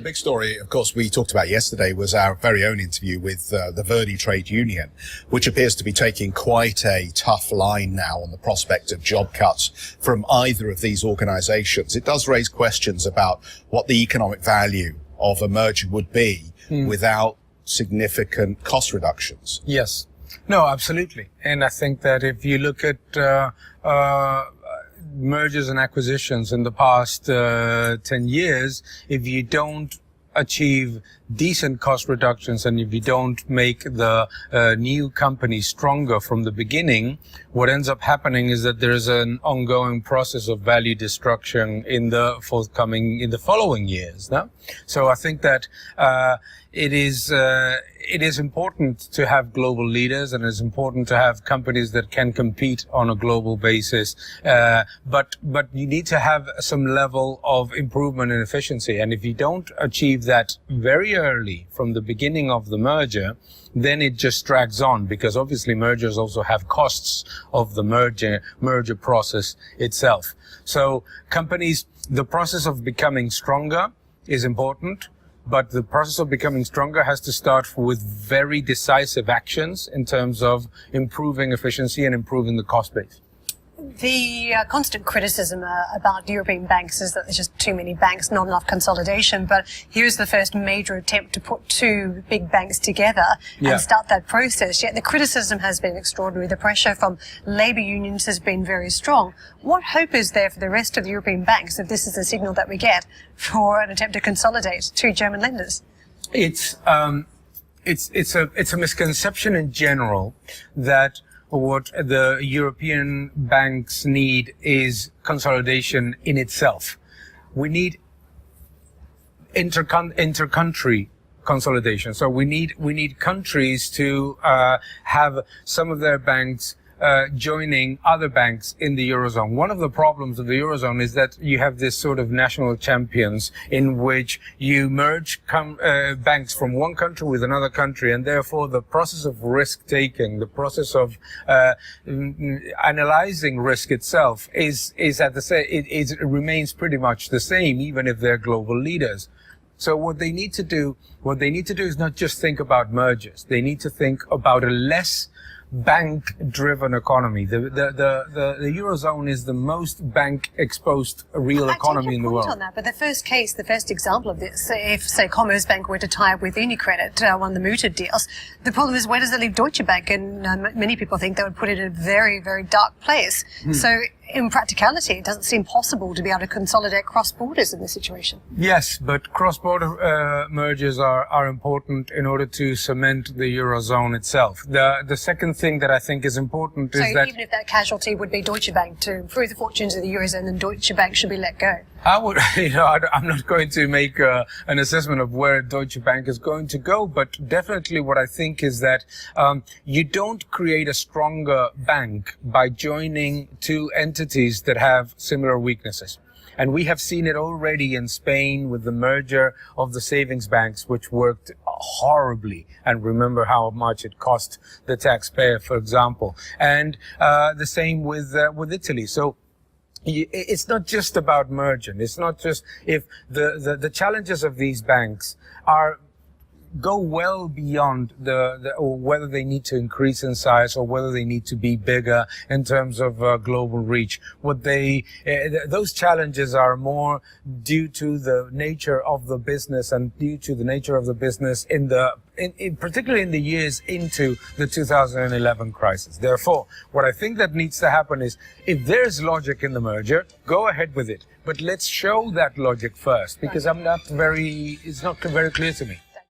The big story, of course, we talked about yesterday was our very own interview with the Verdi Trade Union, which appears to be taking quite a tough line now on the prospect of job cuts from either of these organizations. It does raise questions about what the economic value of a merger would be without significant cost reductions. Yes. No, absolutely. And I think that if you look at mergers and acquisitions in the past 10 years, if you don't achieve decent cost reductions and if you don't make the new company stronger from the beginning, what ends up happening is that there's an ongoing process of value destruction in the following years. No? So I think that it is important to have global leaders, and it's important to have companies that can compete on a global basis. But you need to have some level of improvement in efficiency. And if you don't achieve that very early from the beginning of the merger, then it just drags on, because obviously mergers also have costs of the merger process itself. So companies, the process of becoming stronger is important, but the process of becoming stronger has to start with very decisive actions in terms of improving efficiency and improving the cost base. The constant criticism about European banks is that there's just too many banks, not enough consolidation. But here's the first major attempt to put two big banks together and start that process. Yet the criticism has been extraordinary. The pressure from labour unions has been very strong. What hope is there for the rest of the European banks if this is the signal that we get for an attempt to consolidate two German lenders? It's a misconception in general that what the European banks need is consolidation in itself. We need inter-country consolidation. So we need countries to have some of their banks joining other banks in the Eurozone. One of the problems of the Eurozone is that you have this sort of national champions in which you merge banks from one country with another country, and therefore the process of risk-taking, the process of analyzing risk itself is at the same, it remains pretty much the same, even if they're global leaders. So what they need to do is not just think about mergers. They need to think about a less bank-driven economy. The Eurozone is the most bank-exposed real economy in the world. On that, but the first example of this, if, say, Commerzbank were to tie up with UniCredit, one of the mooted deals, the problem is, where does it leave Deutsche Bank? And many people think that would put it in a very, very dark place. So in practicality, it doesn't seem possible to be able to consolidate cross-borders in this situation. Yes, but cross-border mergers are important in order to cement the Eurozone itself. The second thing that I think is important is that... So even if that casualty would be Deutsche Bank to improve the fortunes of the Eurozone, then Deutsche Bank should be let go. I'm not going to make an assessment of where Deutsche Bank is going to go, but definitely what I think is that you don't create a stronger bank by joining two entities that have similar weaknesses. And we have seen it already in Spain with the merger of the savings banks, which worked horribly. And remember how much it cost the taxpayer, for example. And the same with Italy. So it's not just about merging. It's not just if the challenges of these banks go well beyond or whether they need to increase in size or whether they need to be bigger in terms of global reach. Those challenges are more due to the nature of the business and due to the nature of the business particularly in the years into the 2011 crisis. Therefore, what I think that needs to happen is, if there's logic in the merger, go ahead with it. But let's show that logic first, because it's not very clear to me.